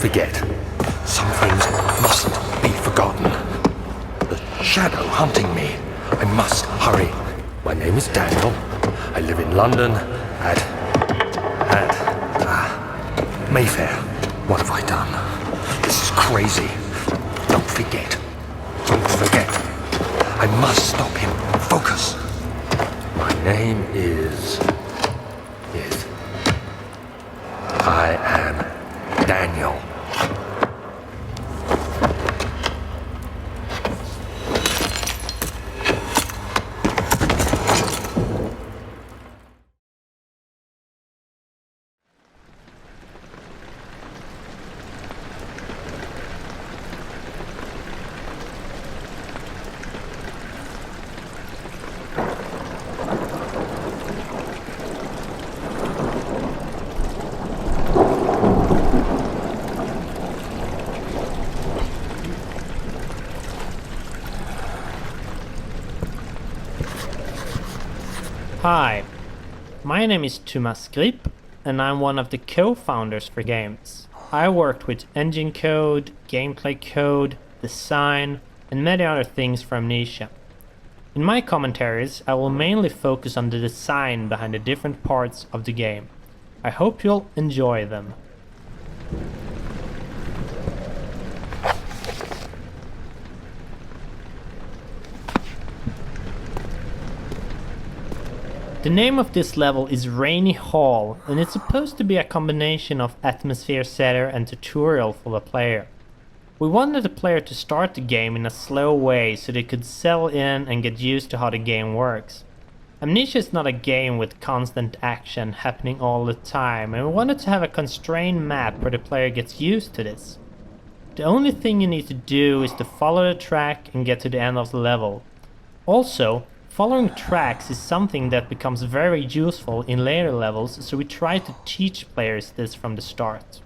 forget. Some things mustn't be forgotten. The shadow hunting me. I must hurry. My name is Daniel. I live in London at Mayfair. What have I done? This is crazy. Don't forget. Don't forget. I must stop him. Focus. My name is... I am Daniel. Hi, my name is Thomas Grip and I'm one of the co-founders for games. I worked with engine code, gameplay code, design and many other things for Amnesia. In my commentaries I will mainly focus on the design behind the different parts of the game. I hope you'll enjoy them. The name of this level is Rainy Hall, and it's supposed to be a combination of atmosphere setter and tutorial for the player. We wanted the player to start the game in a slow way so they could settle in and get used to how the game works. Amnesia is not a game with constant action happening all the time, and we wanted to have a constrained map where the player gets used to this. The only thing you need to do is to follow the track and get to the end of the level. Also, following tracks is something that becomes very useful in later levels, so we try to teach players this from the start.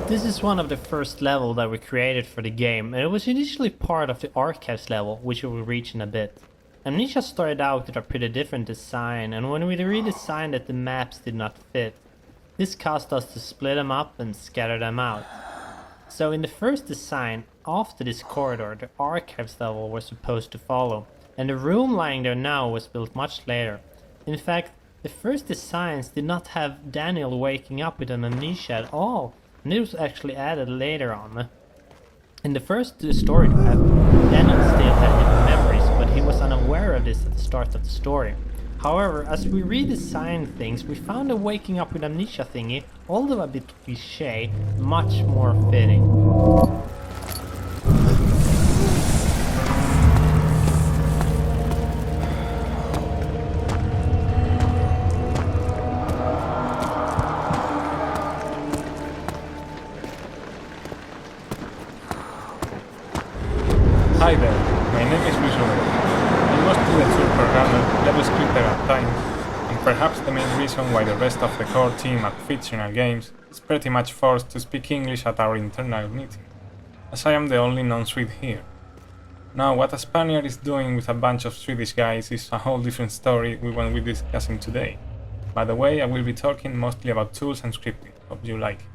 This is one of the first levels that we created for the game, and it was initially part of the archives level, which we will reach in a bit. Amnesia started out with a pretty different design, and when we redesigned it the maps did not fit. This caused us to split them up and scatter them out. So in the first design, after this corridor, the archives level was supposed to follow, and the room lying there now was built much later. In fact, the first designs did not have Daniel waking up with an amnesia at all, and it was actually added later on. In the first story draft, Daniel still had hidden memories, but he was unaware of this at the start of the story. However, as we redesigned things, we found the waking up with amnesia thingy, although a bit cliché, much more fitting. Hi there, my name is Visual. I'm mostly a tool programmer, level scripter at times, and perhaps the main reason why the rest of the core team at Fictional Games is pretty much forced to speak English at our internal meeting, as I am the only non-Swede here. Now, what a Spaniard is doing with a bunch of Swedish guys is a whole different story we won't be discussing today. By the way, I will be talking mostly about tools and scripting, hope you like it.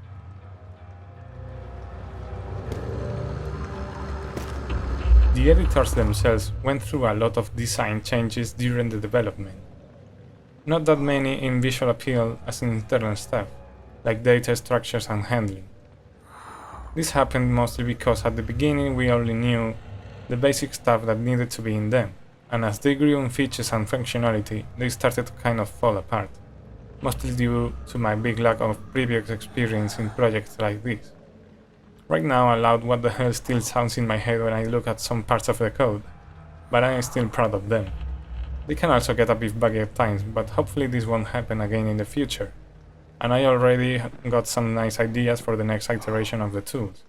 The editors themselves went through a lot of design changes during the development. Not that many in visual appeal as in internal stuff, like data structures and handling. This happened mostly because at the beginning we only knew the basic stuff that needed to be in them, and as they grew in features and functionality, they started to kind of fall apart, mostly due to my big lack of previous experience in projects like this. Right now, aloud, what the hell still sounds in my head when I look at some parts of the code, but I am still proud of them. They can also get a bit buggy at times, but hopefully this won't happen again in the future. And I already got some nice ideas for the next iteration of the tools.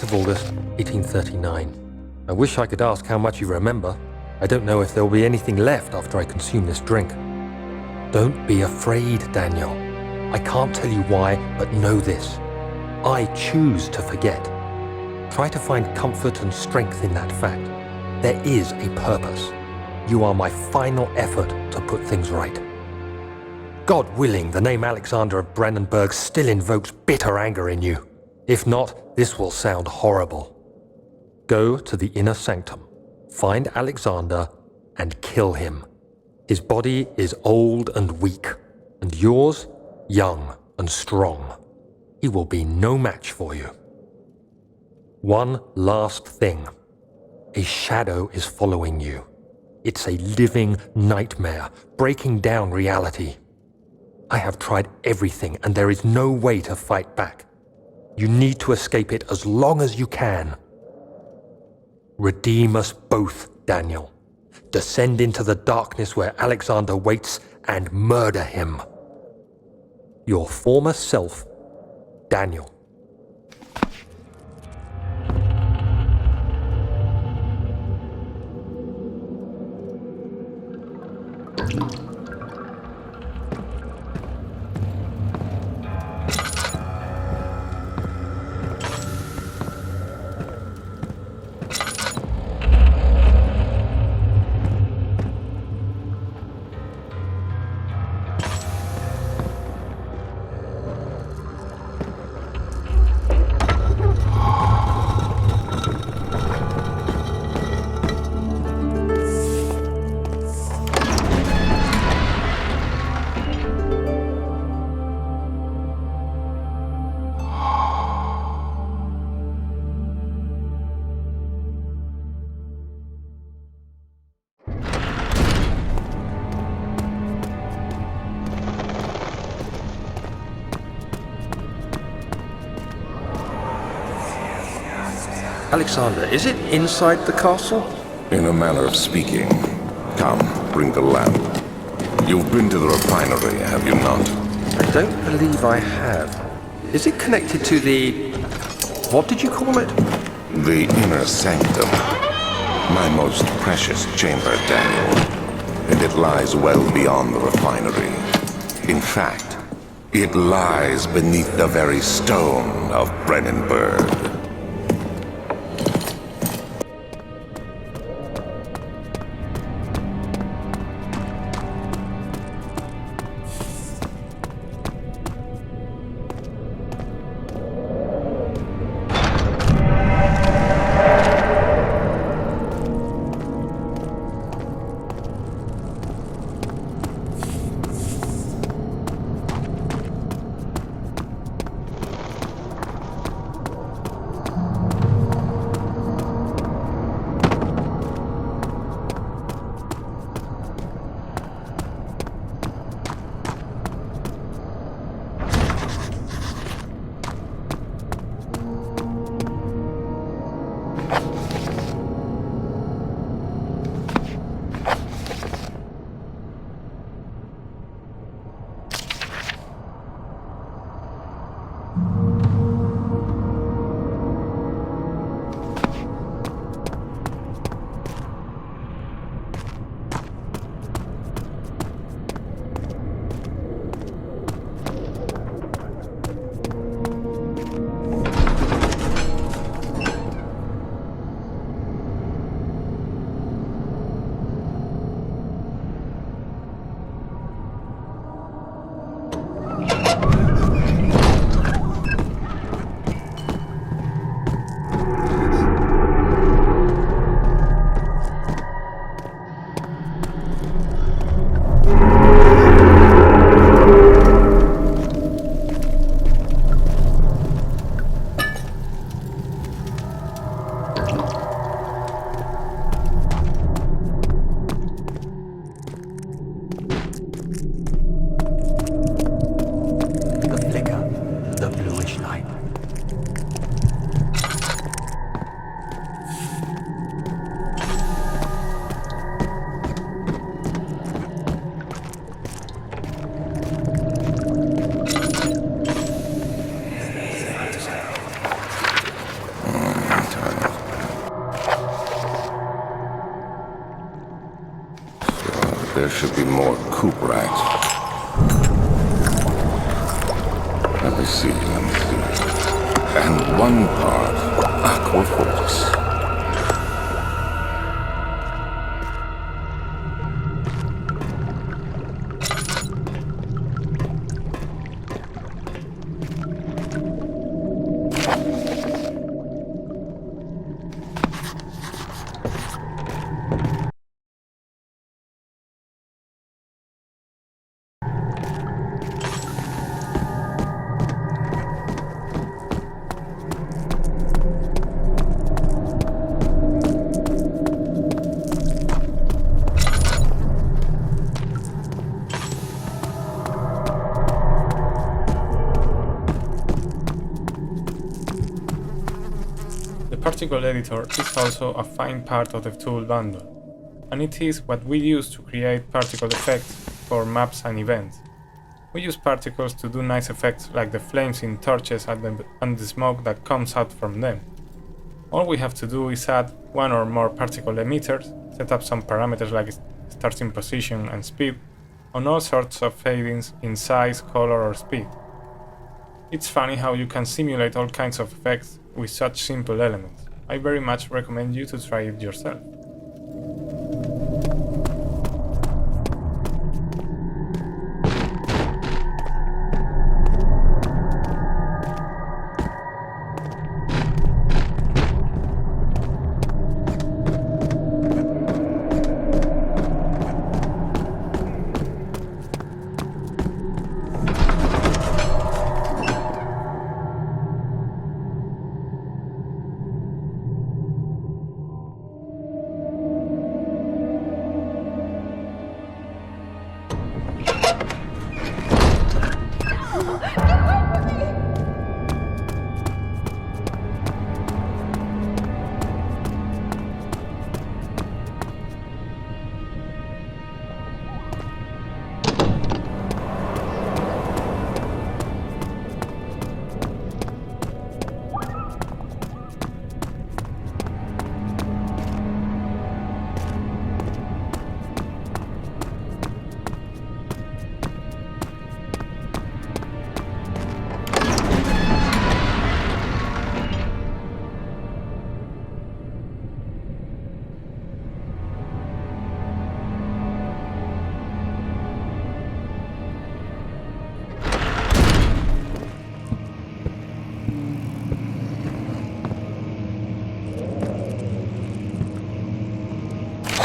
Of August, 1839. I wish I could ask how much you remember. I don't know if there will be anything left after I consume this drink. Don't be afraid, Daniel. I can't tell you why, but know this. I choose to forget. Try to find comfort and strength in that fact. There is a purpose. You are my final effort to put things right. God willing, the name Alexander of Brandenburg still invokes bitter anger in you. If not, this will sound horrible. Go to the inner sanctum, find Alexander, and kill him. His body is old and weak, and yours, young and strong. He will be no match for you. One last thing. A shadow is following you. It's a living nightmare, breaking down reality. I have tried everything, and there is no way to fight back. You need to escape it as long as you can. Redeem us both, Daniel. Descend into the darkness where Alexander waits and murder him. Your former self, Daniel. Alexander, is it inside the castle? In a manner of speaking. Come, bring the lamp. You've been to the refinery, have you not? I don't believe I have. Is it connected to the... what did you call it? The inner sanctum. My most precious chamber, Daniel. And it lies well beyond the refinery. In fact, it lies beneath the very stone of Brennenburg. There should be more coop racks. Let me see. And one part aquaforce. The particle editor is also a fine part of the tool bundle, and it is what we use to create particle effects for maps and events. We use particles to do nice effects like the flames in torches and the smoke that comes out from them. All we have to do is add one or more particle emitters, set up some parameters like starting position and speed, and all sorts of fadings in size, color or speed. It's funny how you can simulate all kinds of effects with such simple elements. I very much recommend you to try it yourself.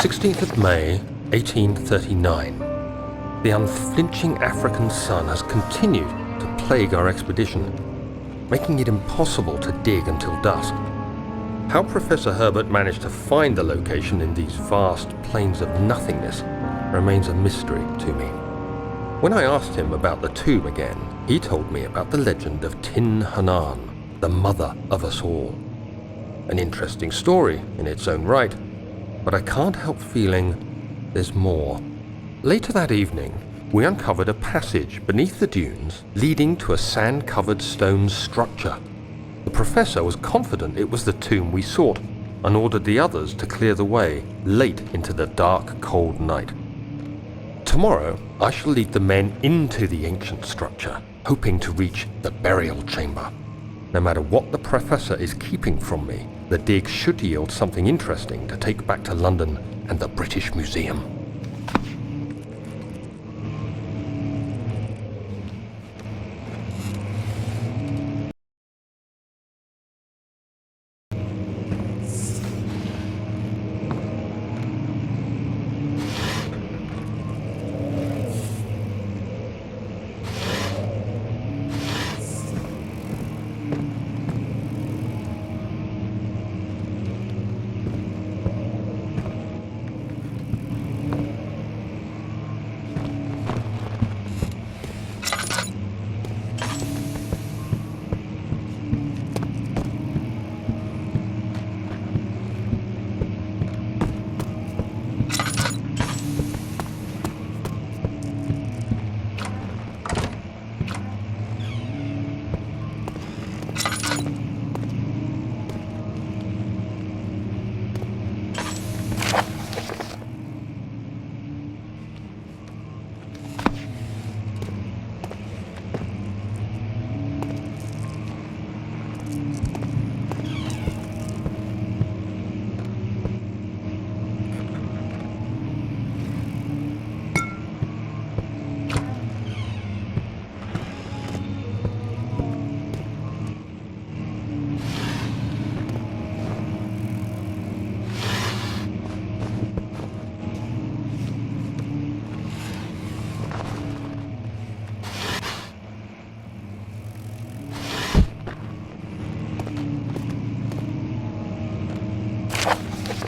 16th of May, 1839. The unflinching African sun has continued to plague our expedition, making it impossible to dig until dusk. How Professor Herbert managed to find the location in these vast plains of nothingness remains a mystery to me. When I asked him about the tomb again, he told me about the legend of Tin Hanan, the mother of us all. An interesting story in its own right, but I can't help feeling there's more. Later that evening, we uncovered a passage beneath the dunes leading to a sand-covered stone structure. The professor was confident it was the tomb we sought and ordered the others to clear the way late into the dark, cold night. Tomorrow, I shall lead the men into the ancient structure, hoping to reach the burial chamber. No matter what the professor is keeping from me, the dig should yield something interesting to take back to London and the British Museum.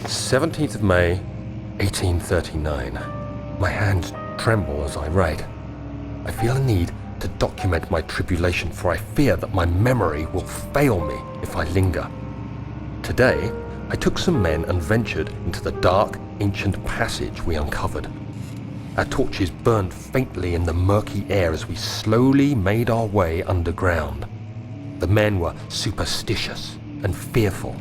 "17th of May, 1839. My hands tremble as I write. I feel a need to document my tribulation, for I fear that my memory will fail me if I linger. Today, I took some men and ventured into the dark, ancient passage we uncovered. Our torches burned faintly in the murky air as we slowly made our way underground. The men were superstitious and fearful.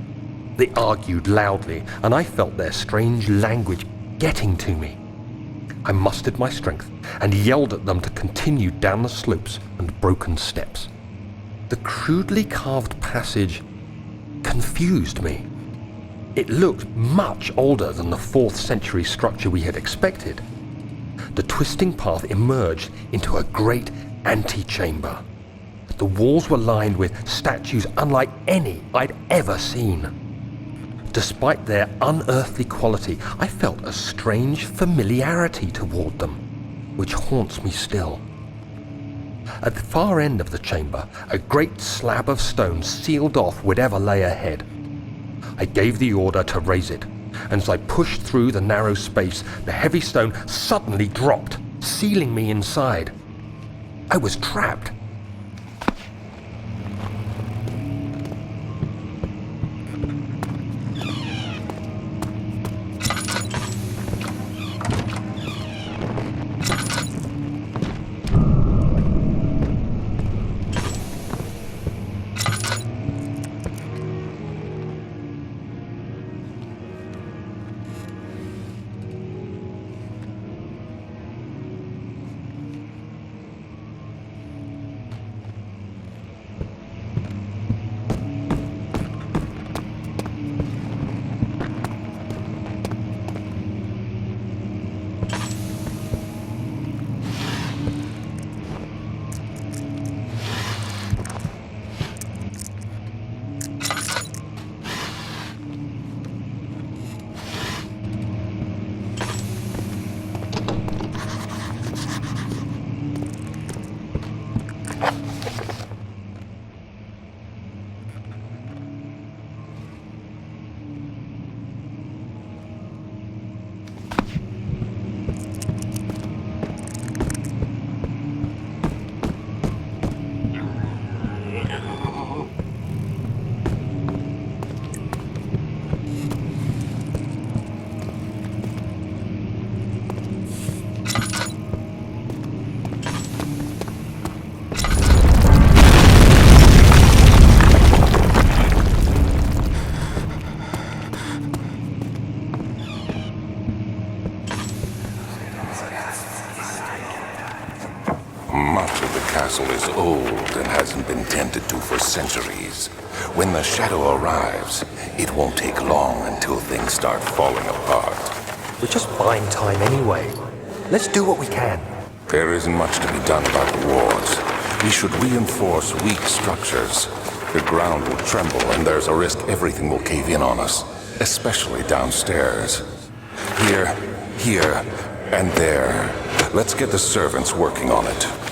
They argued loudly, and I felt their strange language getting to me. I mustered my strength and yelled at them to continue down the slopes and broken steps. The crudely carved passage confused me. It looked much older than the 4th century structure we had expected. The twisting path emerged into a great antechamber. The walls were lined with statues unlike any I'd ever seen. Despite their unearthly quality, I felt a strange familiarity toward them, which haunts me still. At the far end of the chamber, a great slab of stone sealed off whatever lay ahead. I gave the order to raise it, and as I pushed through the narrow space, the heavy stone suddenly dropped, sealing me inside. I was trapped. old and hasn't been tended to for centuries. When the shadow arrives, it won't take long until things start falling apart. We're just buying time anyway. Let's do what we can. There isn't much to be done about the wards. We should reinforce weak structures. The ground will tremble and there's a risk everything will cave in on us, especially downstairs. Here, and there. Let's get the servants working on it.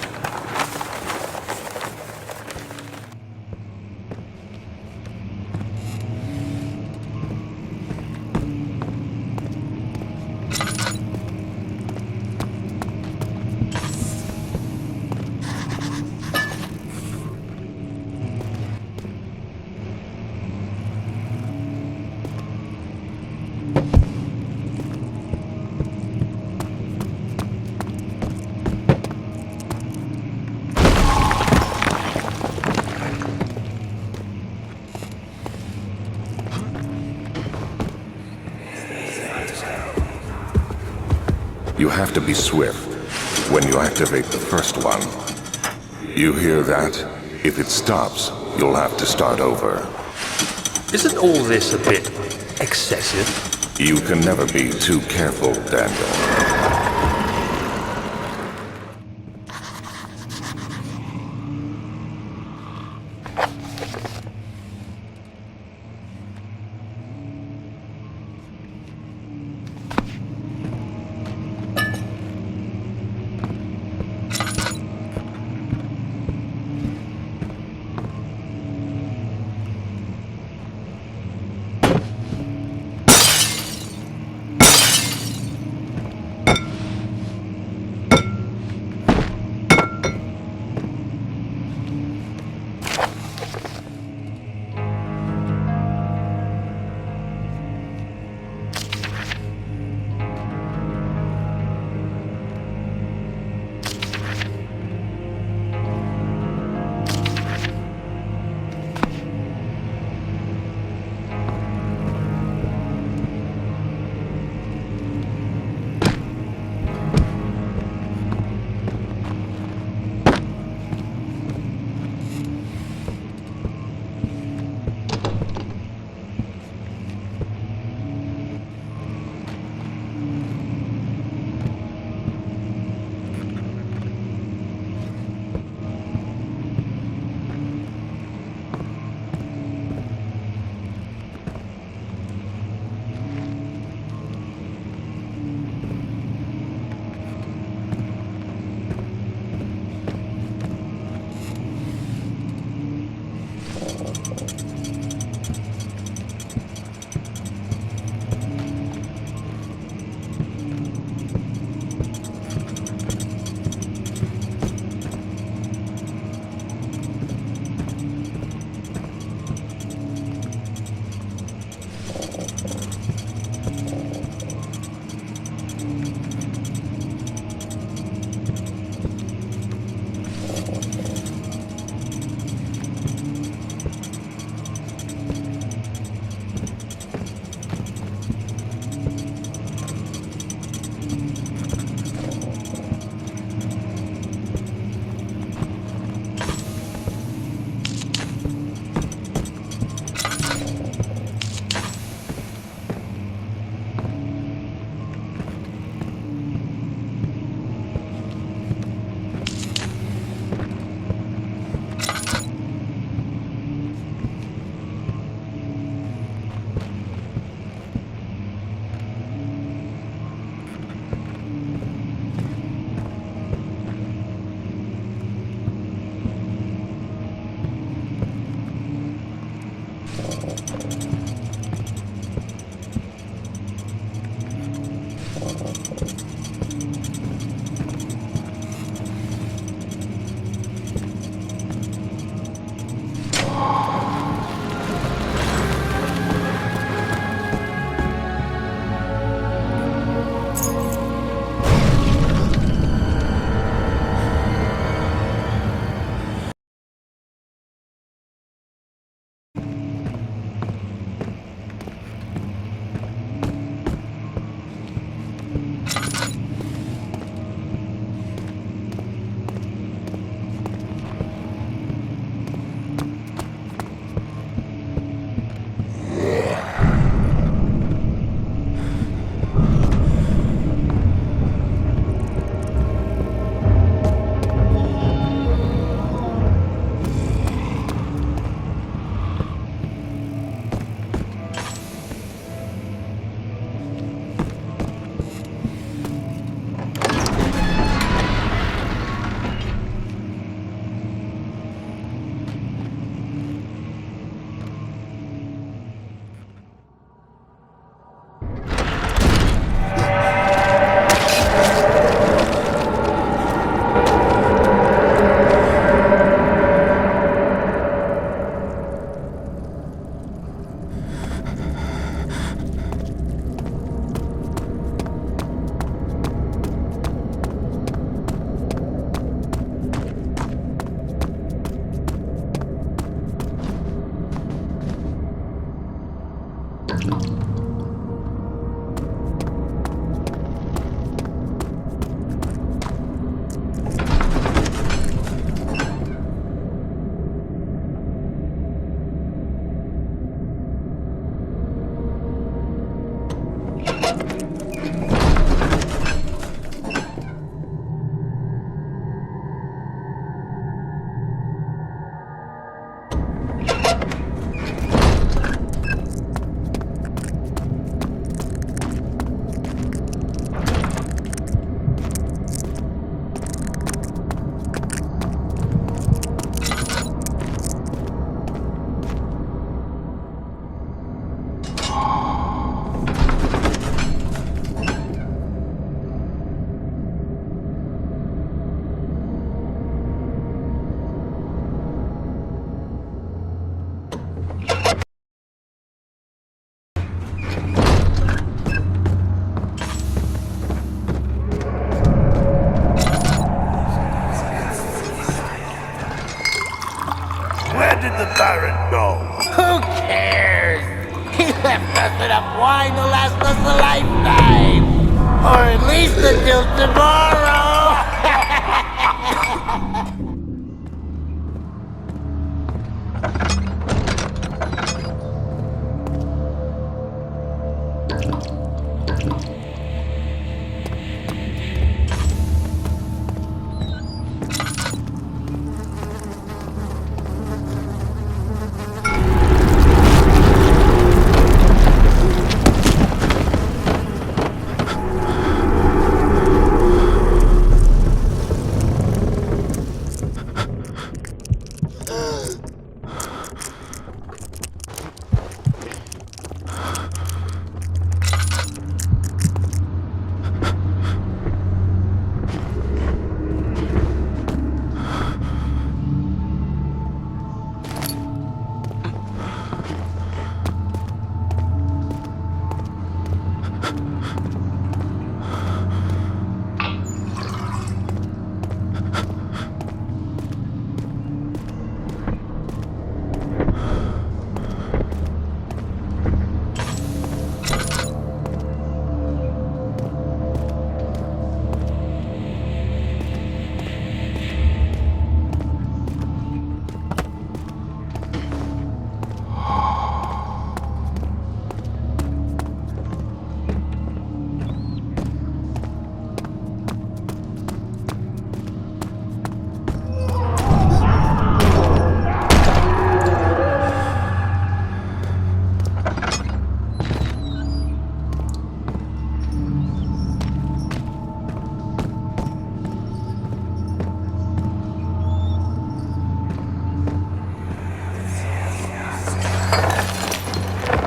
You have to be swift when you activate the first one. You hear that? If it stops, you'll have to start over. Isn't all this a bit excessive? You can never be too careful, Daniel. Where did the Baron go? Who cares? He left us enough wine to last us a lifetime! Or at least until tomorrow!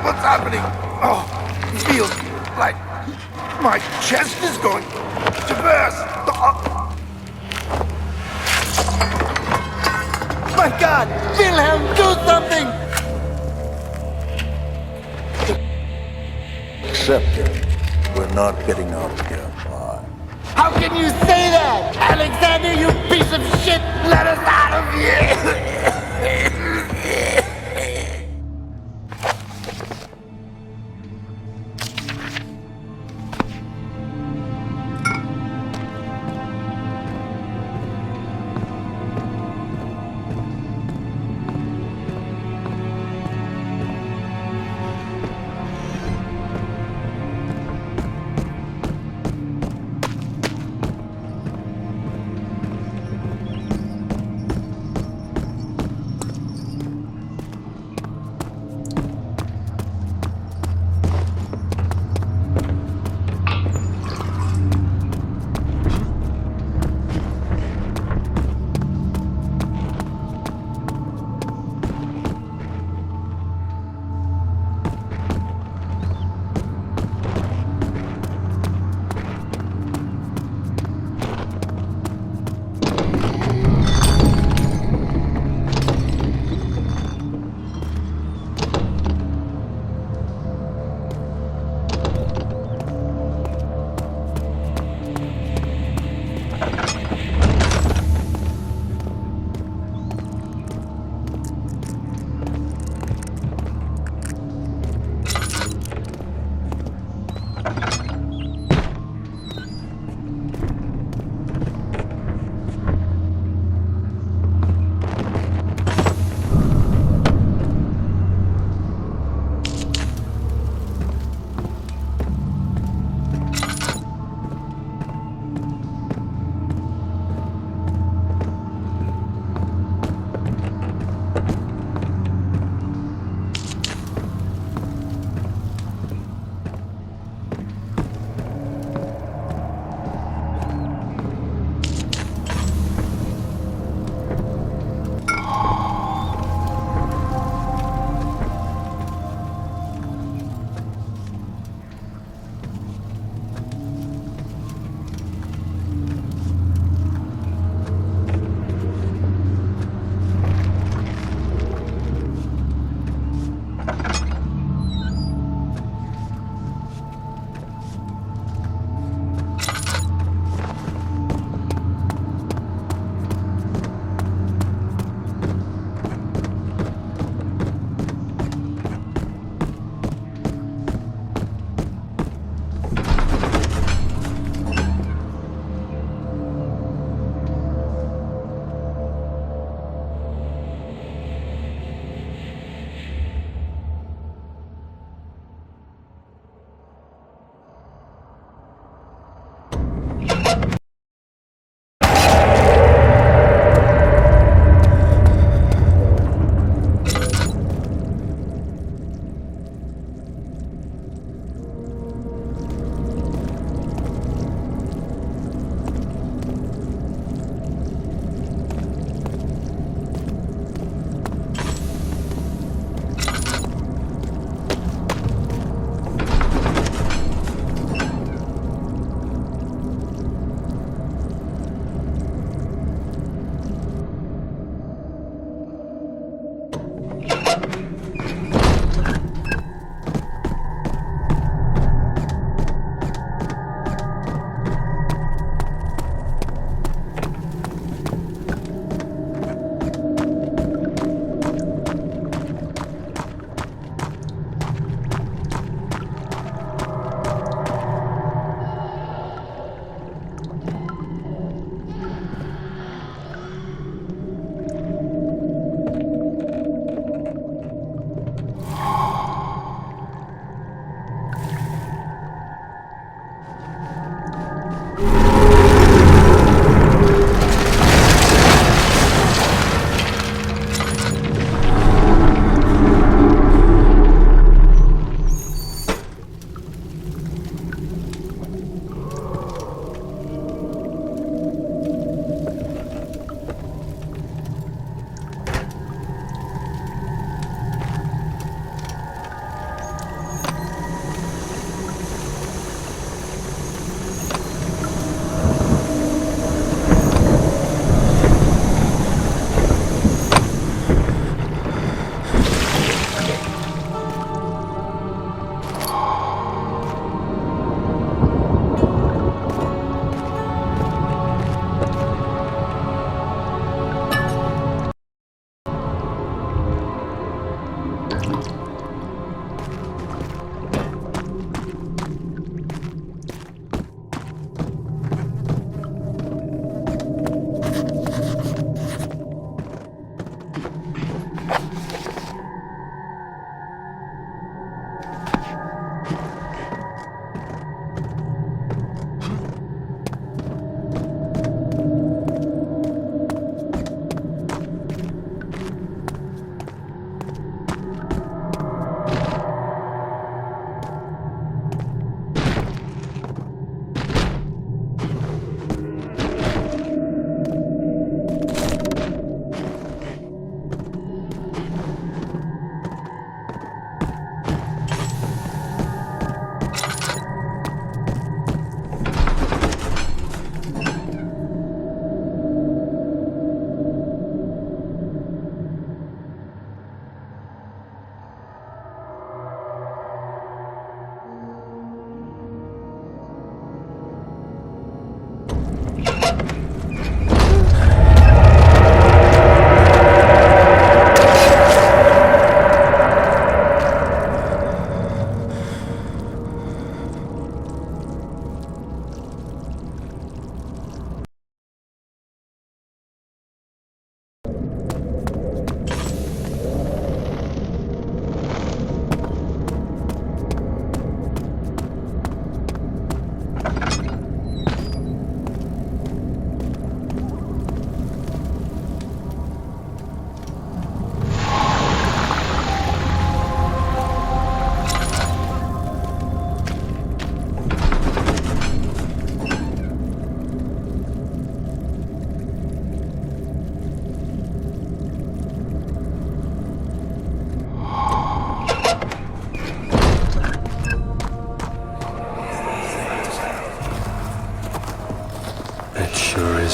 What's happening? Oh, it feels like my chest is going to burst. My God! Wilhelm, do something! Accept it. We're not getting out of here alive. How can you say that? Alexander, you piece of shit! Let us out of here!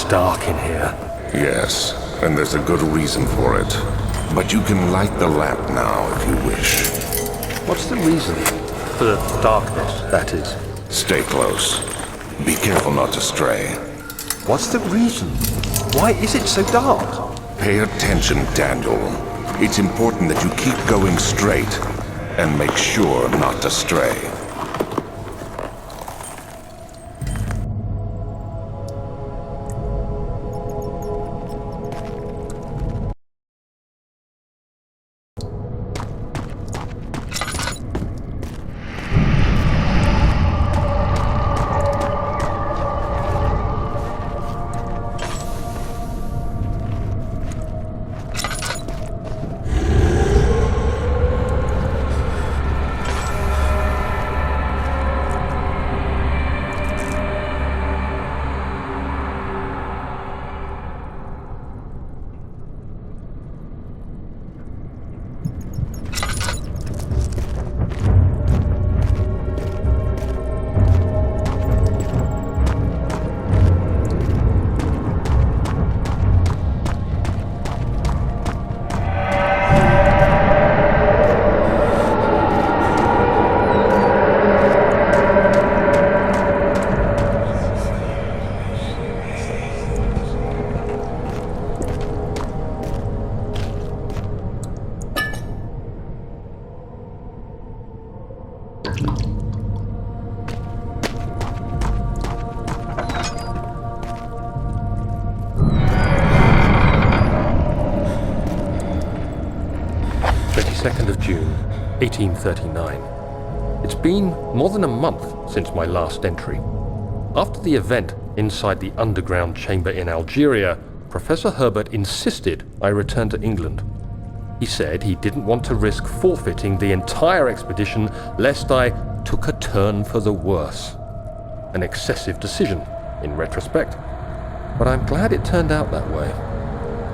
It's dark in here. Yes, and there's a good reason for it. But you can light the lamp now if you wish. What's the reason? For the darkness, that is. Stay close. Be careful not to stray. What's the reason? Why is it so dark? Pay attention, Daniel. It's important that you keep going straight and make sure not to stray. June 1839. It's been more than a month since my last entry. After the event inside the underground chamber in Algeria, Professor Herbert insisted I return to England. He said he didn't want to risk forfeiting the entire expedition lest I took a turn for the worse. An excessive decision, in retrospect, but I'm glad it turned out that way.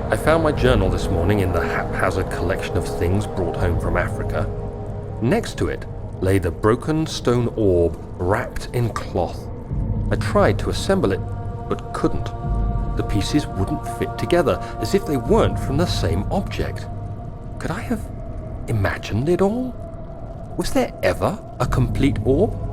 I found my journal this morning in the haphazard collection of things brought home from Africa. Next to it lay the broken stone orb wrapped in cloth. I tried to assemble it, but couldn't. The pieces wouldn't fit together, as if they weren't from the same object. Could I have imagined it all? Was there ever a complete orb?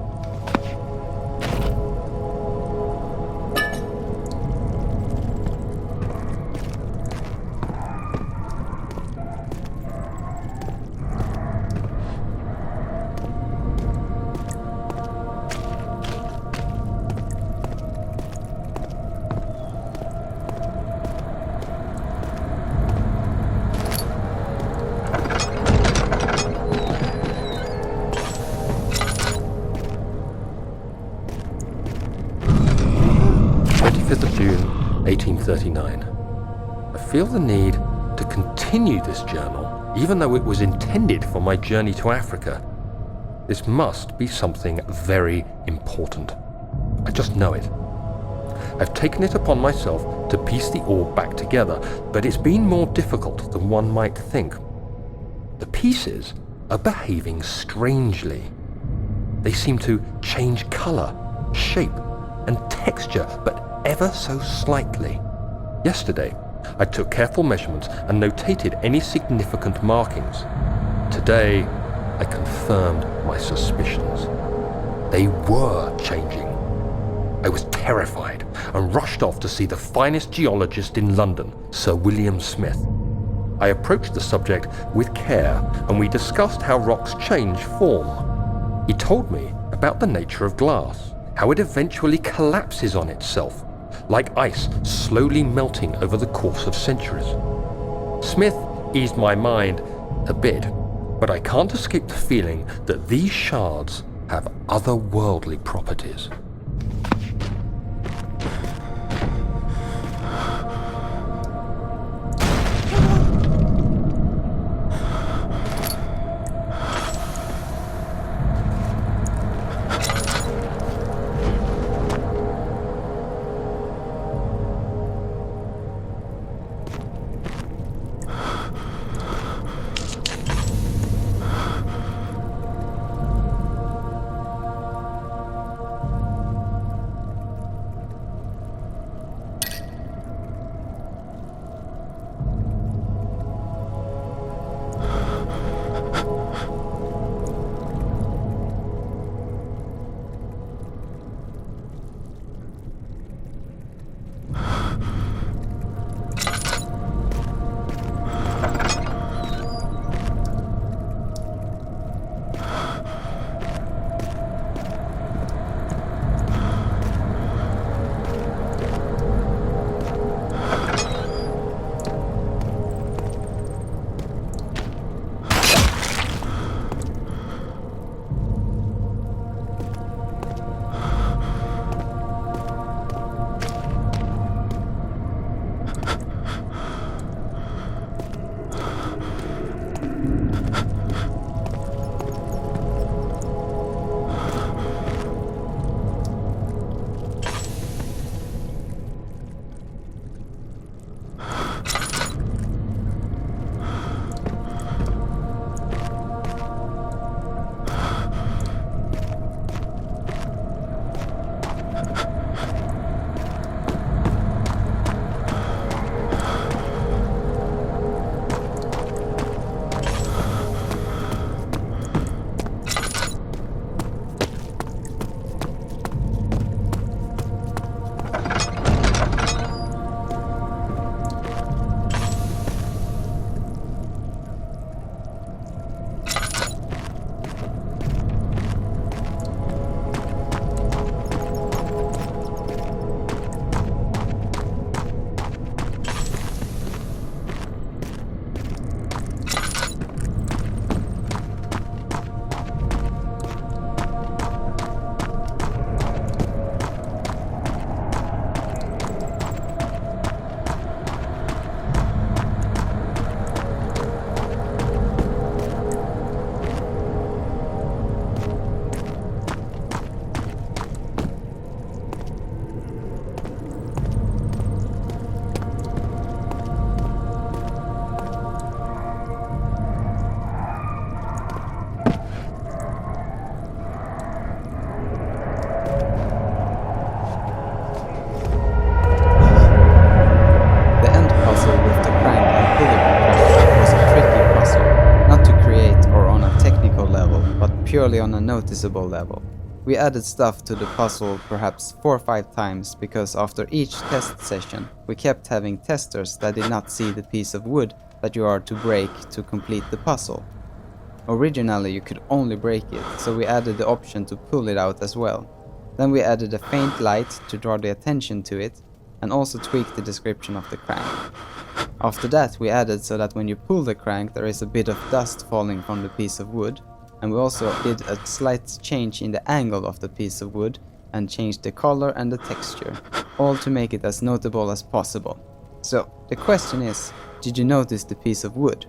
1939. I feel the need to continue this journal, even though it was intended for my journey to Africa. This must be something very important. I just know it. I've taken it upon myself to piece the orb back together, but it's been more difficult than one might think. The pieces are behaving strangely. They seem to change color, shape, and texture, but ever so slightly. Yesterday, I took careful measurements and notated any significant markings. Today, I confirmed my suspicions. They were changing. I was terrified and rushed off to see the finest geologist in London, Sir William Smith. I approached the subject with care and we discussed how rocks change form. He told me about the nature of glass, how it eventually collapses on itself, like ice slowly melting over the course of centuries. Smith eased my mind a bit, but I can't escape the feeling that these shards have otherworldly properties. purely on a noticeable level. We added stuff to the puzzle perhaps 4 or 5 times because after each test session we kept having testers that did not see the piece of wood that you are to break to complete the puzzle. Originally you could only break it, so we added the option to pull it out as well. Then we added a faint light to draw the attention to it and also tweaked the description of the crank. After that we added so that when you pull the crank there is a bit of dust falling from the piece of wood, and we also did a slight change in the angle of the piece of wood and changed the color and the texture. all to make it as notable as possible. So, the question is, did you notice the piece of wood?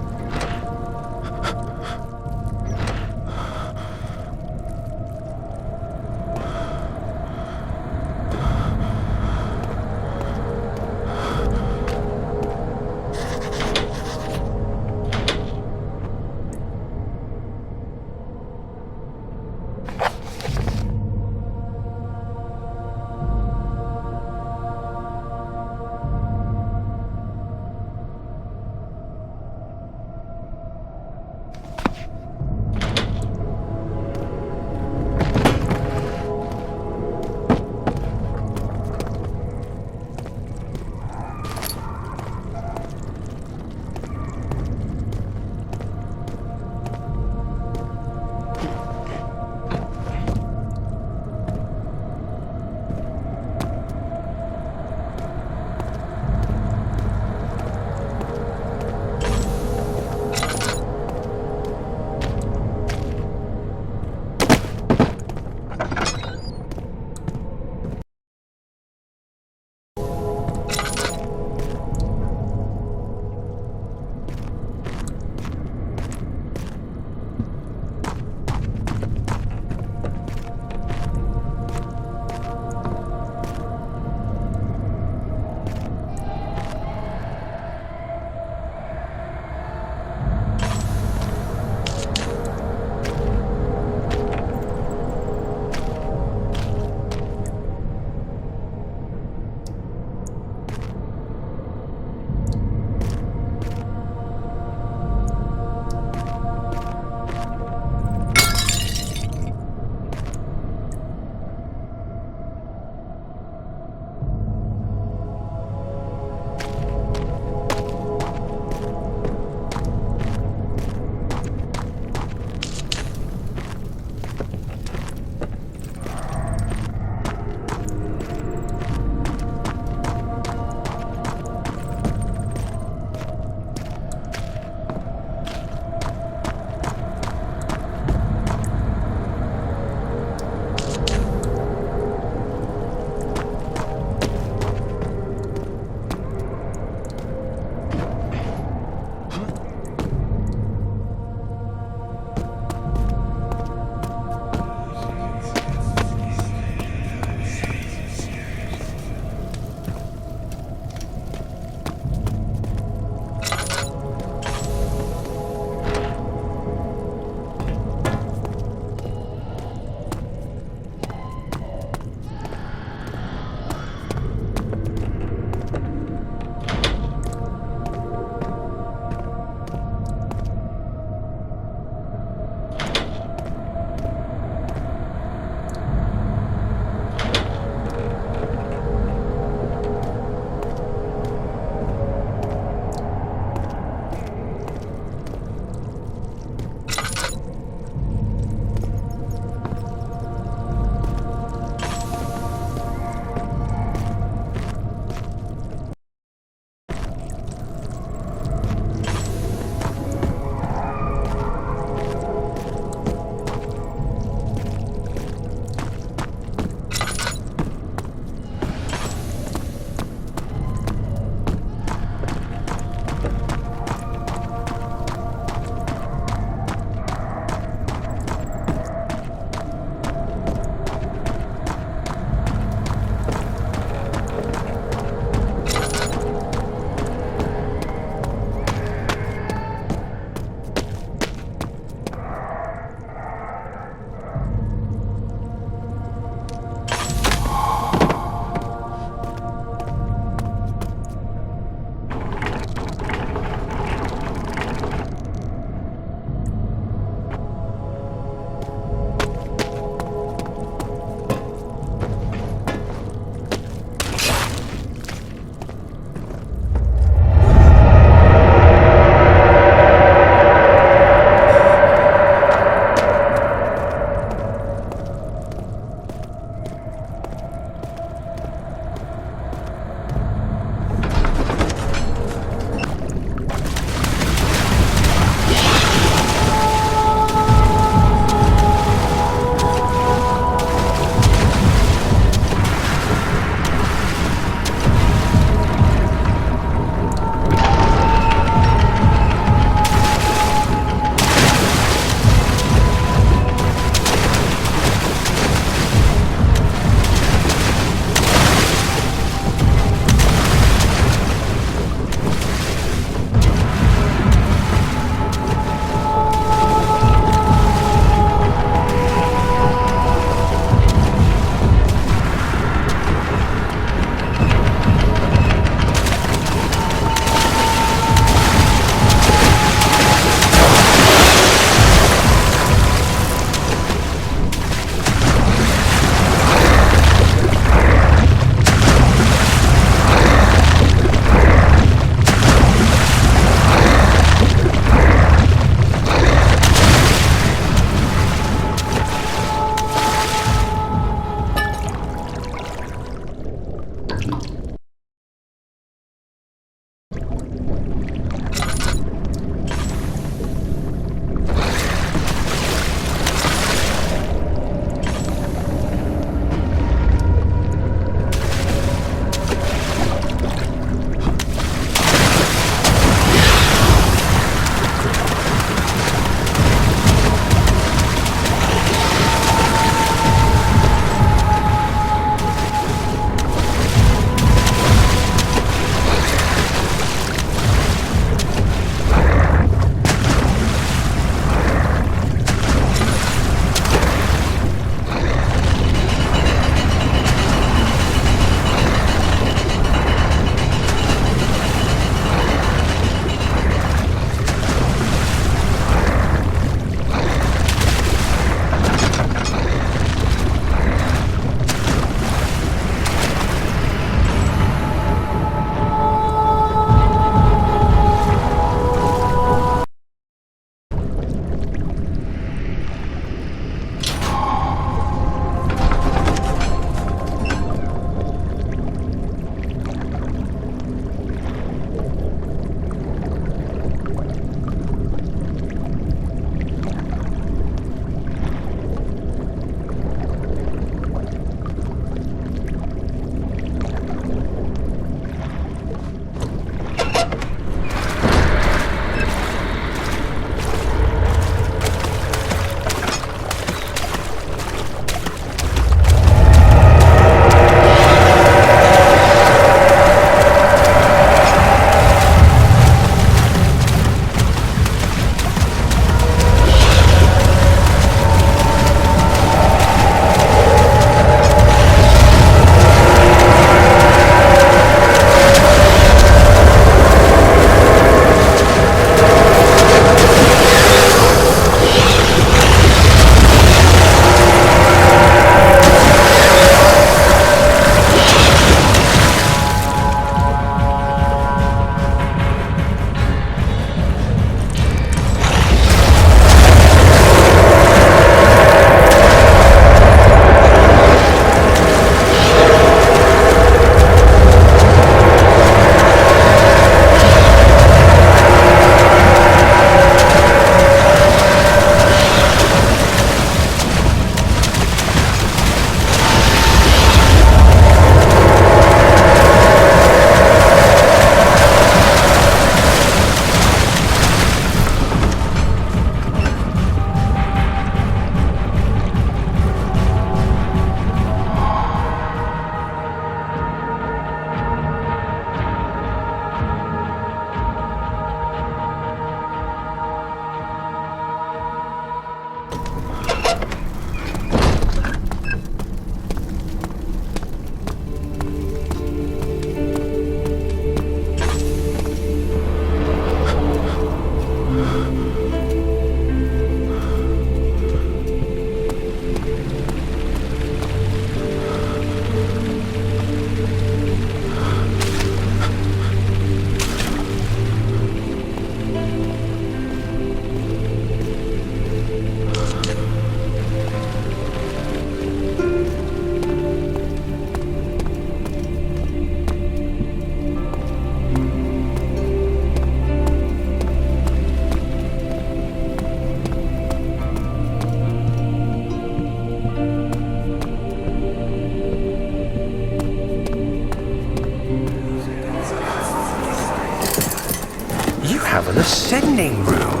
have an ascending room.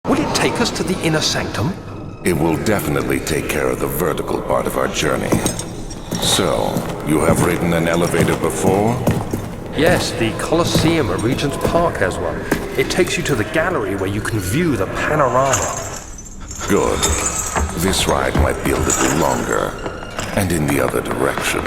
Will it take us to the inner sanctum? It will definitely take care of the vertical part of our journey. So, you have ridden an elevator before? Yes, the Colosseum at Regent's Park has one. It takes you to the gallery where you can view the panorama. Good. This ride might be a little longer, and in the other direction.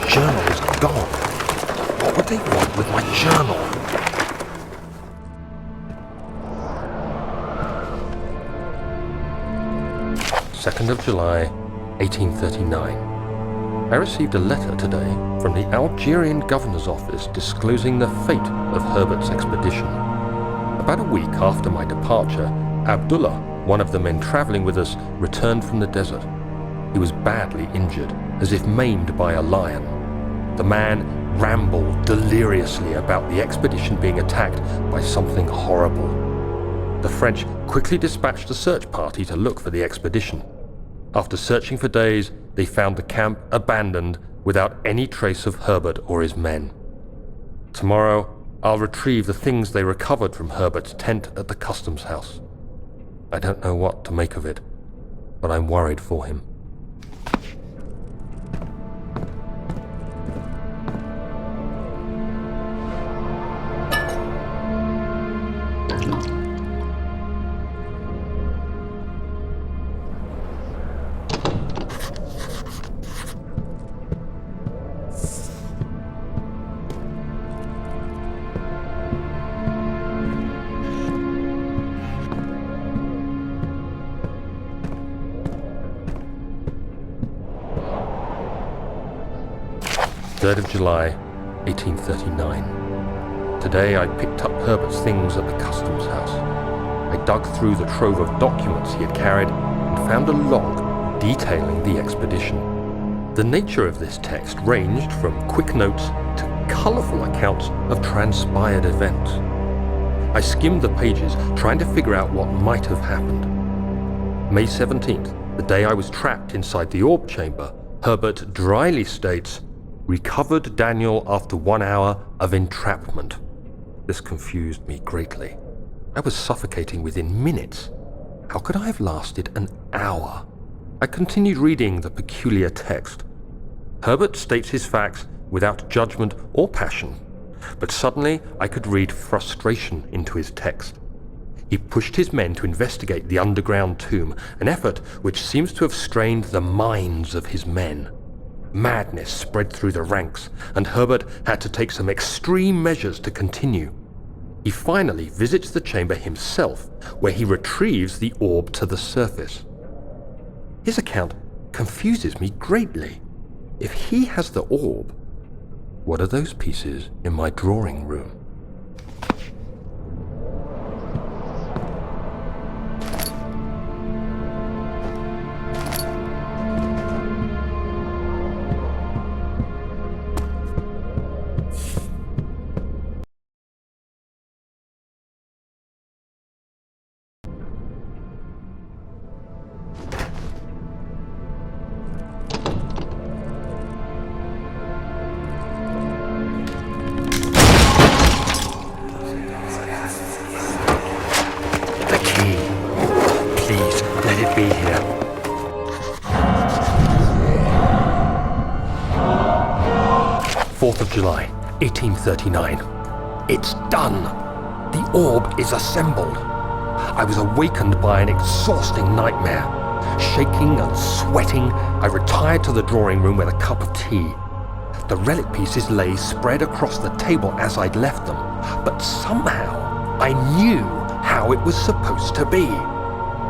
Journal is gone. What would they want with my journal? July 1839. I received a letter today from the Algerian governor's office disclosing the fate of Herbert's expedition. About a week after my departure, Abdullah, one of the men traveling with us, returned from the desert. He was badly injured, as if maimed by a lion. The man rambled deliriously about the expedition being attacked by something horrible. The French quickly dispatched a search party to look for the expedition. After searching for days, they found the camp abandoned without any trace of Herbert or his men. Tomorrow, I'll retrieve the things they recovered from Herbert's tent at the customs house. I don't know what to make of it, but I'm worried for him. July 1839. Today I picked up Herbert's things at the customs house. I dug through the trove of documents he had carried and found a log detailing the expedition. The nature of this text ranged from quick notes to colourful accounts of transpired events. I skimmed the pages, trying to figure out what might have happened. May 17th, the day I was trapped inside the orb chamber, Herbert dryly states, "Recovered Daniel after 1 hour of entrapment." This confused me greatly. I was suffocating within minutes. How could I have lasted an hour? I continued reading the peculiar text. Herbert states his facts without judgment or passion, but suddenly I could read frustration into his text. He pushed his men to investigate the underground tomb, an effort which seems to have strained the minds of his men. Madness spread through the ranks, and Herbert had to take some extreme measures to continue. He finally visits the chamber himself, where he retrieves the orb to the surface. His account confuses me greatly. If he has the orb, what are those pieces in my drawing room? The key. Please, let it be here. July 4th, 1839. It's done. The orb is assembled. I was awakened by an exhausting nightmare. Shaking and sweating, I retired to the drawing room with a cup of tea. The relic pieces lay spread across the table as I'd left them, but somehow I knew how it was supposed to be.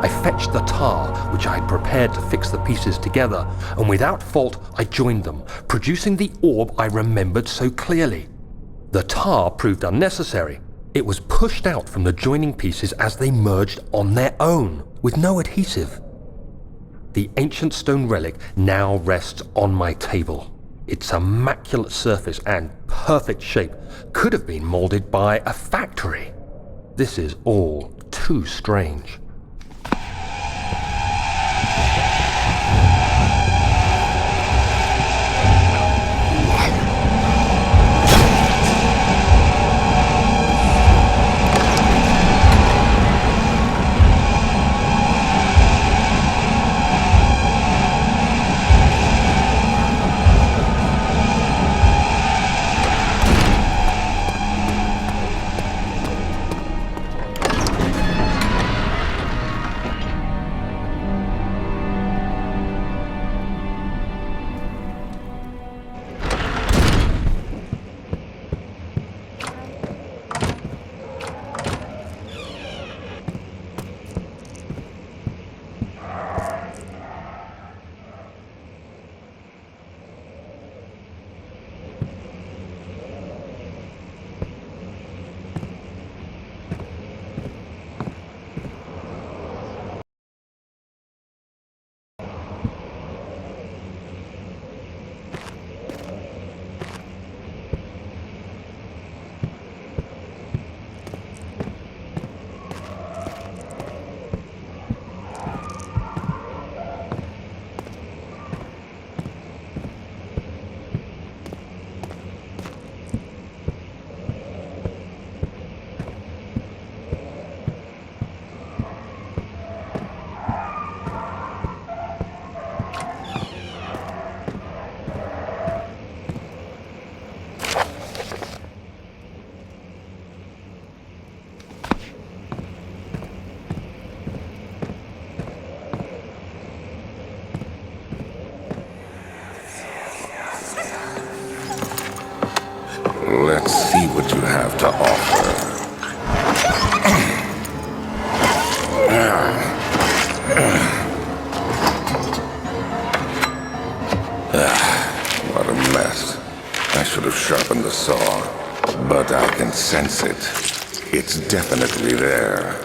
I fetched the tar, which I had prepared to fix the pieces together, and without fault I joined them, producing the orb I remembered so clearly. The tar proved unnecessary. It was pushed out from the joining pieces as they merged on their own, with no adhesive. The ancient stone relic now rests on my table. Its immaculate surface and perfect shape could have been molded by a factory. This is all too strange. Let's see what you have to offer. What a mess. I should have sharpened the saw, but I can sense it. It's definitely there.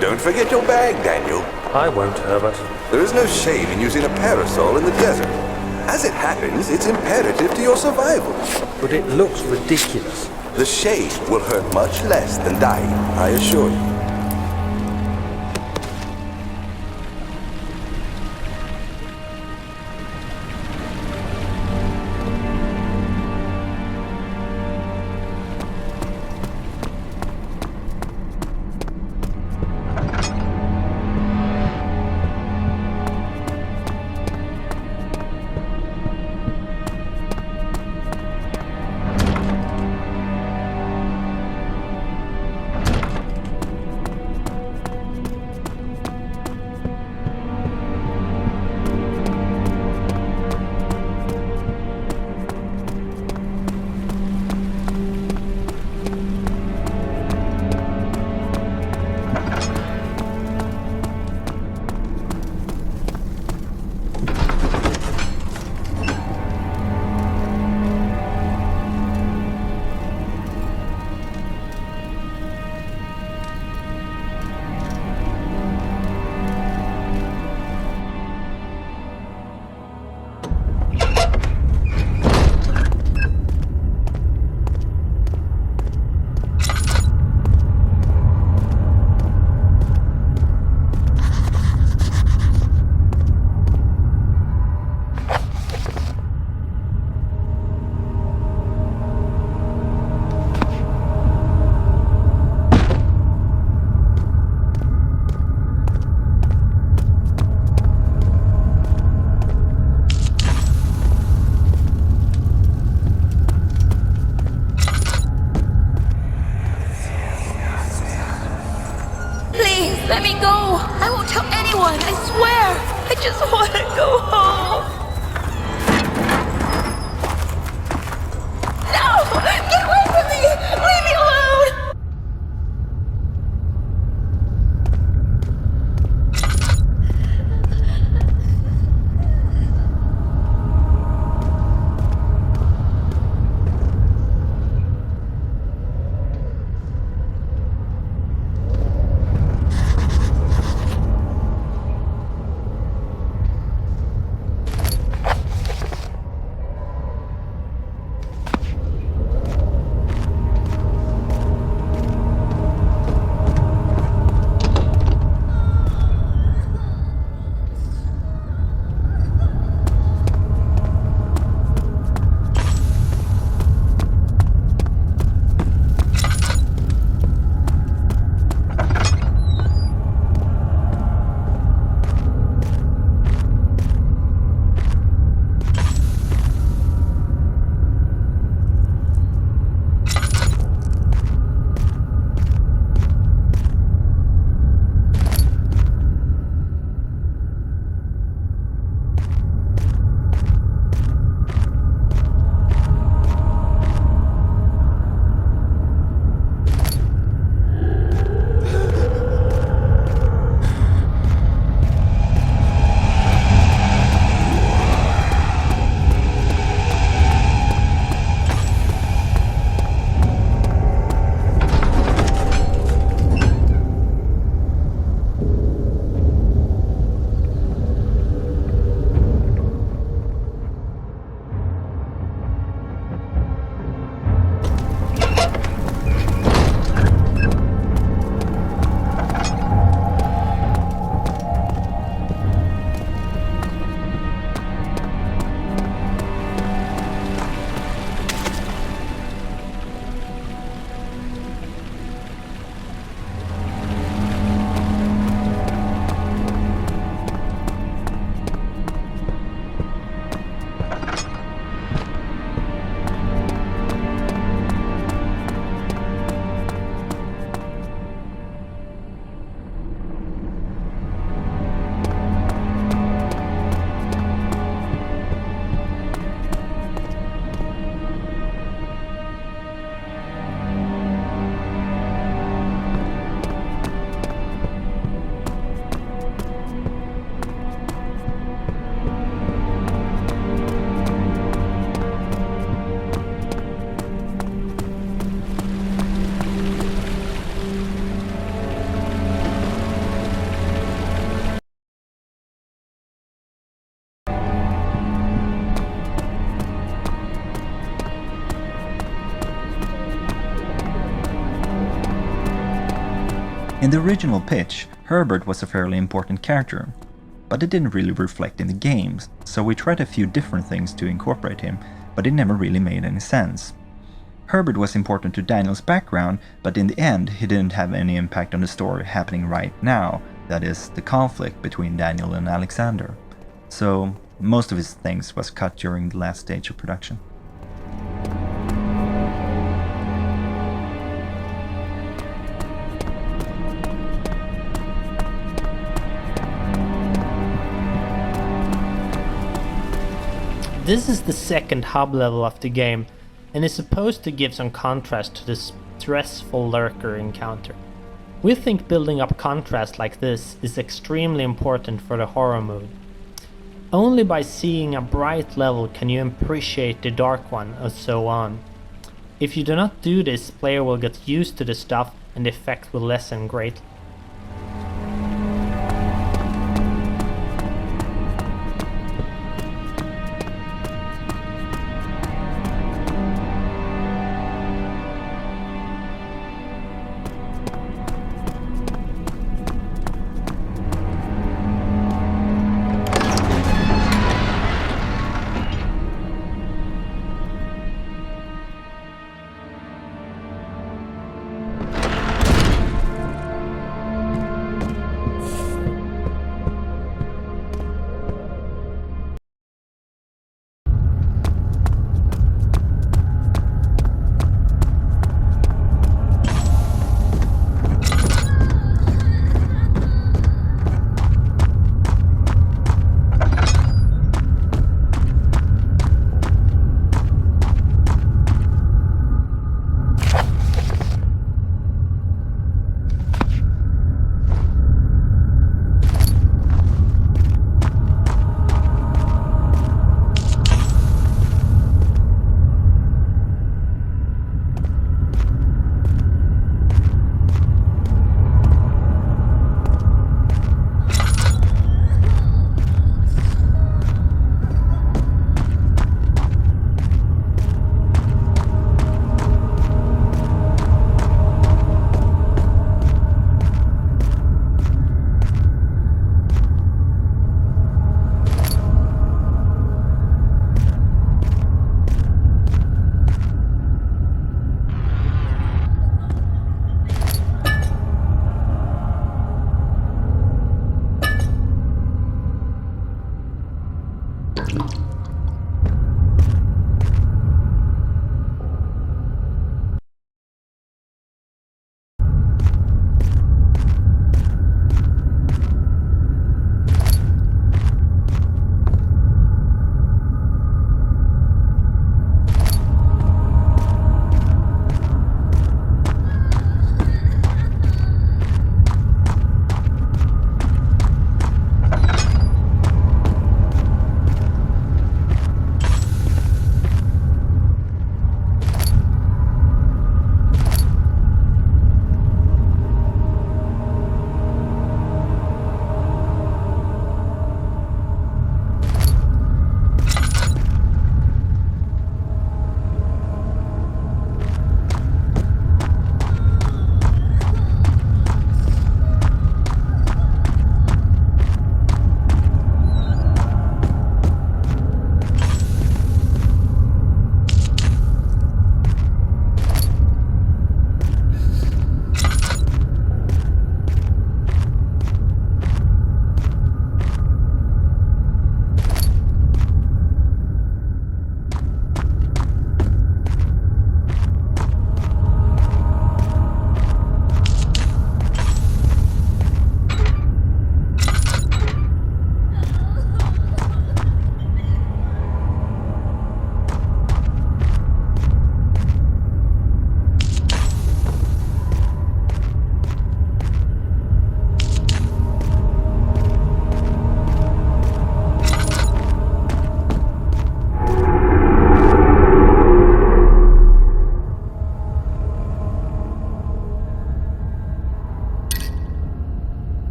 Don't forget your bag, Daniel. I won't, Herbert. There is no shame in using a parasol in the desert. As it happens, it's imperative to your survival. But it looks ridiculous. The shade will hurt much less than dying, I assure you. Let me go! I won't tell anyone, I swear! I just want to go home! No! Get away from me! Leave me alone! In the original pitch, Herbert was a fairly important character, but it didn't really reflect in the games, so we tried a few different things to incorporate him, but it never really made any sense. Herbert was important to Daniel's background, but in the end he didn't have any impact on the story happening right now, that is, the conflict between Daniel and Alexander. So most of his things was cut during the last stage of production. This is the second hub level of the game, and is supposed to give some contrast to the stressful lurker encounter. We think building up contrast like this is extremely important for the horror mood. Only by seeing a bright level can you appreciate the dark one, and so on. If you do not do this, player will get used to the stuff and the effect will lessen greatly.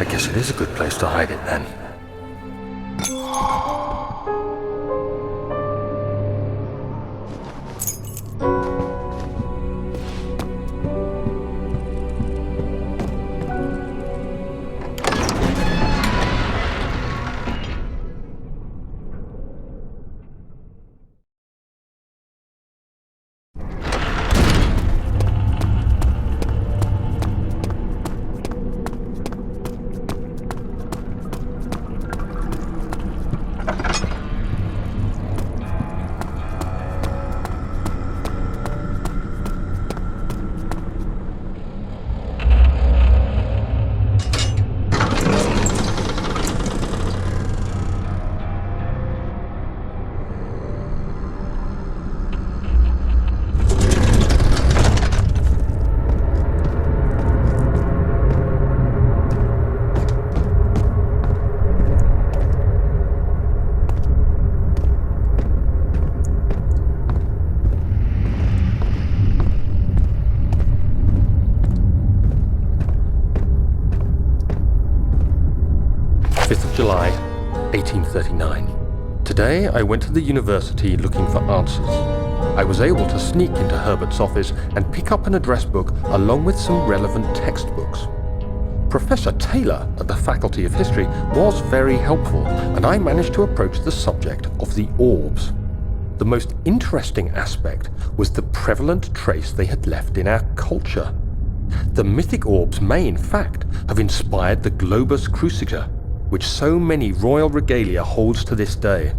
I guess it is a good place to hide it then. July 1839. Today I went to the university looking for answers. I was able to sneak into Herbert's office and pick up an address book along with some relevant textbooks. Professor Taylor at the Faculty of History was very helpful, and I managed to approach the subject of the orbs. The most interesting aspect was the prevalent trace they had left in our culture. The mythic orbs may in fact have inspired the globus cruciger, which so many royal regalia holds to this day.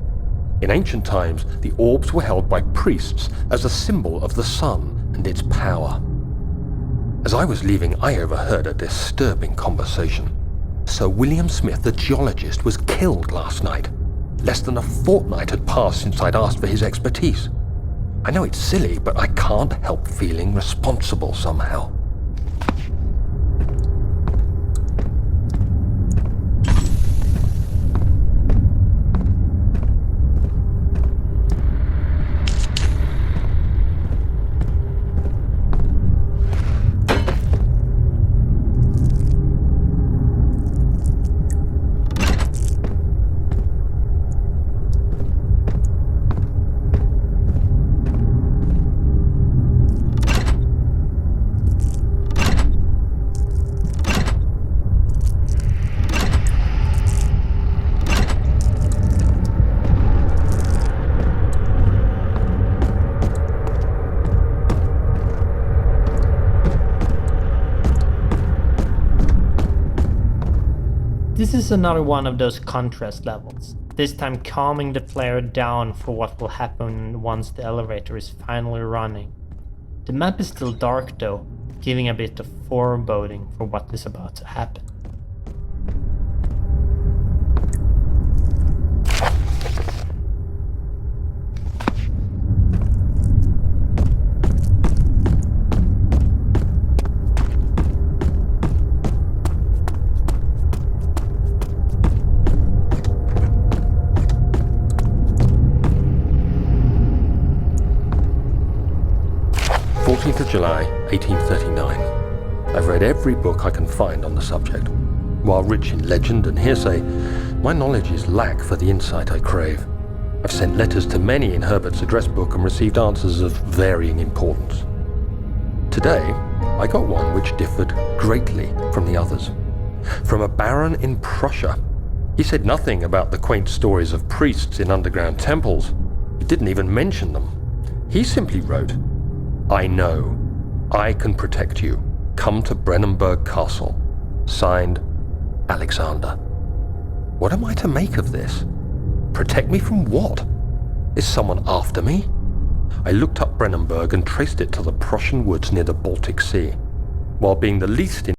In ancient times, the orbs were held by priests as a symbol of the sun and its power. As I was leaving, I overheard a disturbing conversation. Sir William Smith, the geologist, was killed last night. Less than a fortnight had passed since I'd asked for his expertise. I know it's silly, but I can't help feeling responsible somehow. This is another one of those contrast levels, this time calming the player down for what will happen once the elevator is finally running. The map is still dark though, giving a bit of foreboding for what is about to happen. July 1839. I've read every book I can find on the subject. While rich in legend and hearsay, my knowledge is lack for the insight I crave. I've sent letters to many in Herbert's address book and received answers of varying importance. Today, I got one which differed greatly from the others. From a baron in Prussia. He said nothing about the quaint stories of priests in underground temples. He didn't even mention them. He simply wrote, "I know. I can protect you. Come to Brennenburg Castle. Signed, Alexander." What am I to make of this? Protect me from what? Is someone after me? I looked up Brennenburg and traced it to the Prussian woods near the Baltic Sea. While being the least in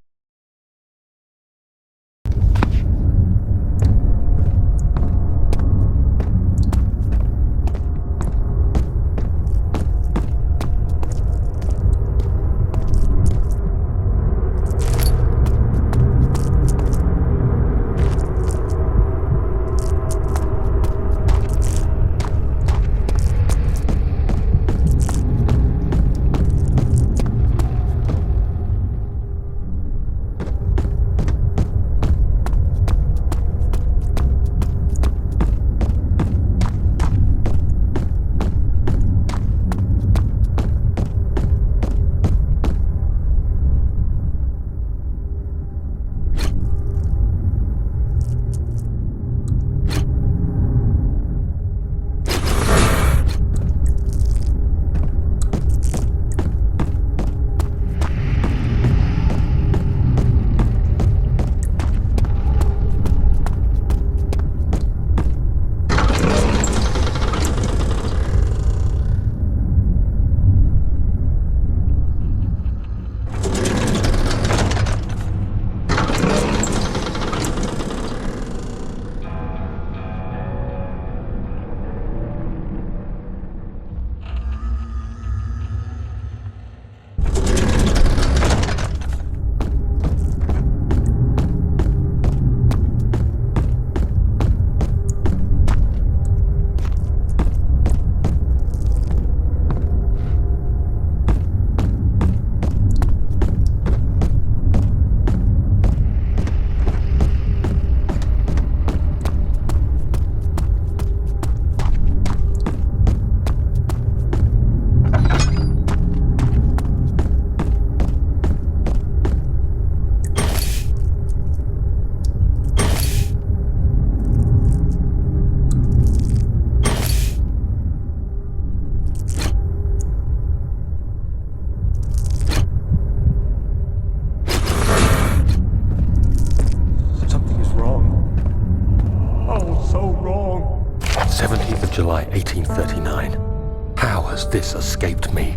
July 1839. How has this escaped me?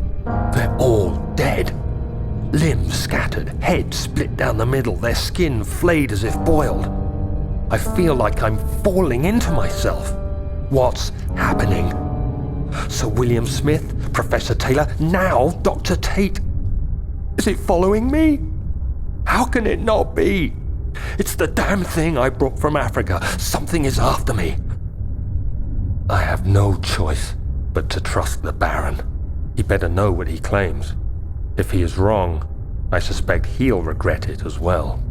They're all dead. Limbs scattered, heads split down the middle, their skin flayed as if boiled. I feel like I'm falling into myself. What's happening? Sir William Smith, Professor Taylor, now Dr. Tate. Is it following me? How can it not be? It's the damn thing I brought from Africa. Something is after me. I have no choice but to trust the Baron. He better know what he claims. If he is wrong, I suspect he'll regret it as well.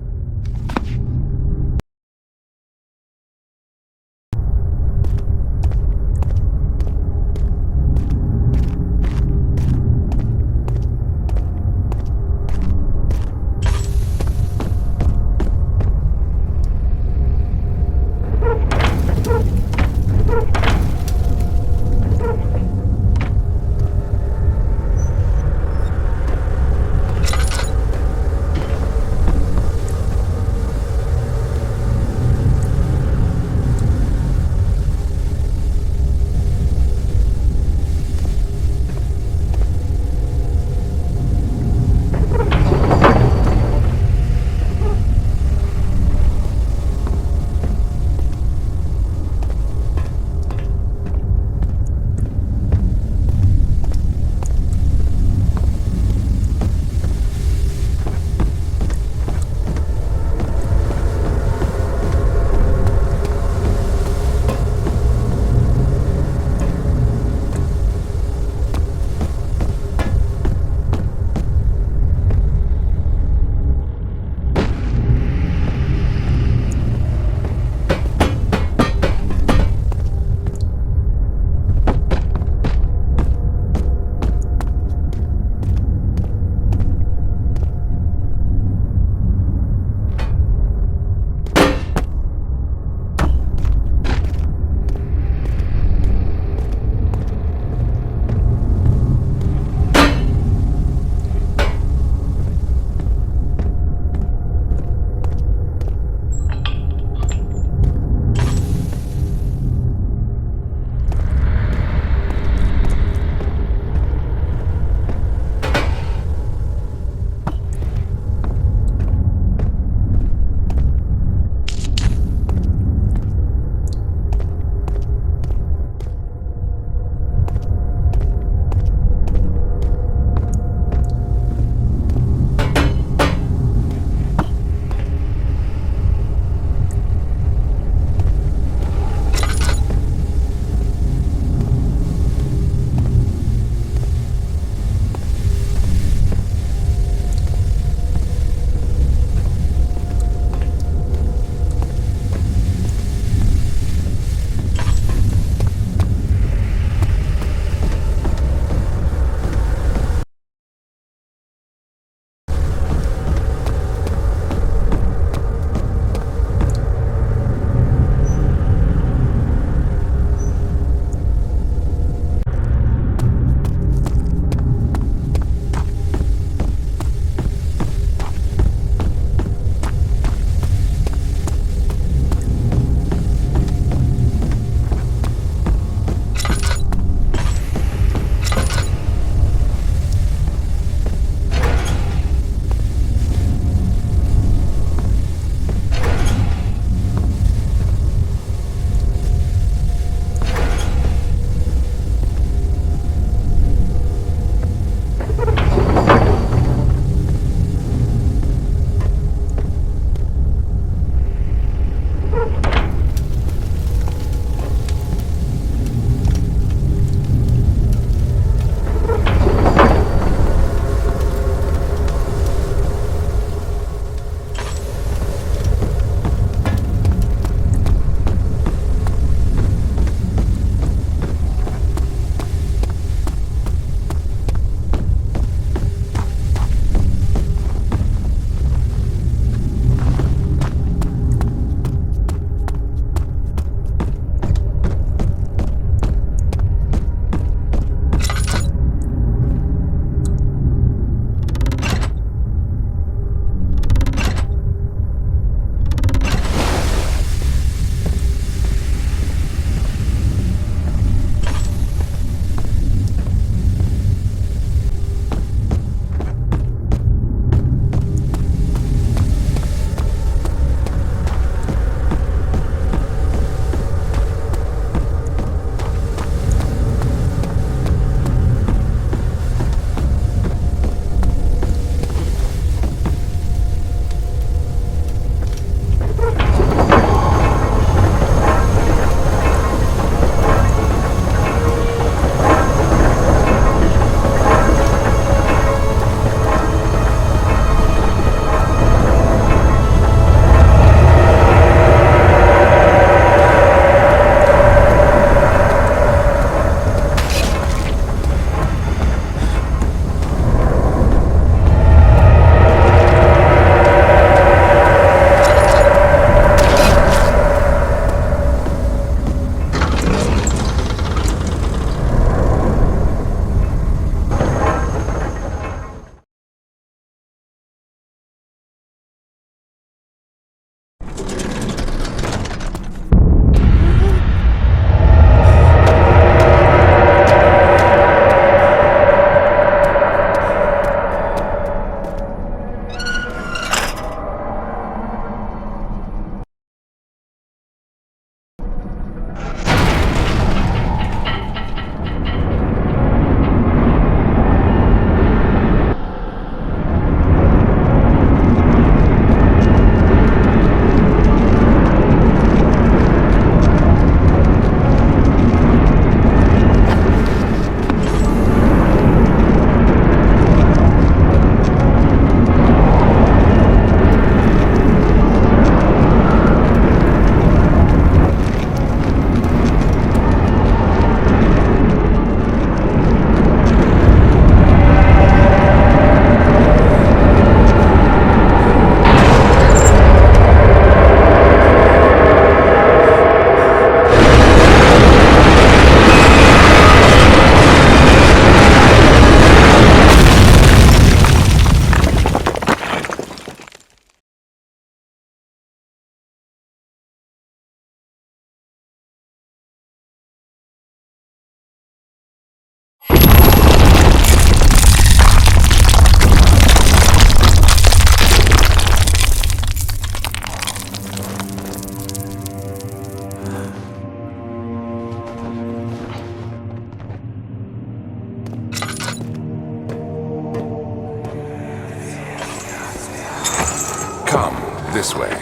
this way.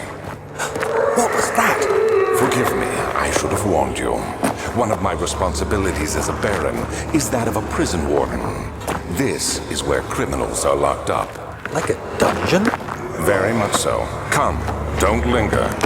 What was that? Forgive me, I should have warned you. One of my responsibilities as a Baron is that of a prison warden. This is where criminals are locked up. Like a dungeon? Very much so. Come, don't linger.